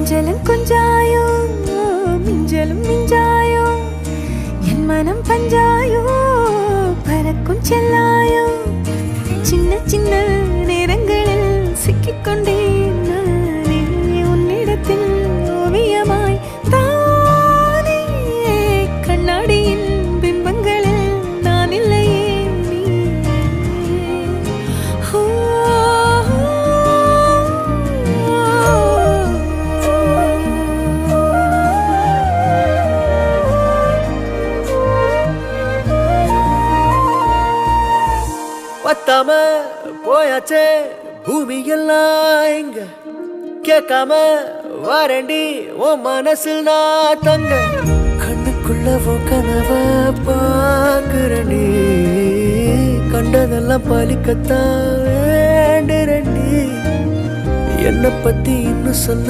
கொஞ்சலும் கொஞ்சாயோ மிஞ்சலும் மிஞ்சாயோ என் மனம் பஞ்சாயோ பறக்கும் செல்லாயோ சின்ன சின்ன நேரங்களில் சிக்கிக்கொண்டேன் நானே உன்னிடத்தில் ஓவியமாய் தானே கண்ணாடியின் பிம்பங்களில் நான் இல்லையே நீ பத்தாம போயாச்சே பூமி எல்லாம் இங்க கேட்காம வாரண்டி உன் மனசில் நான் தங்க கண்ணுக்குள்ள கனவ பாக்குறண்டி கண்டதெல்லாம் பலிக்கத்தான் வேண்டுறண்டி என்னை பத்தி இன்னும் சொல்ல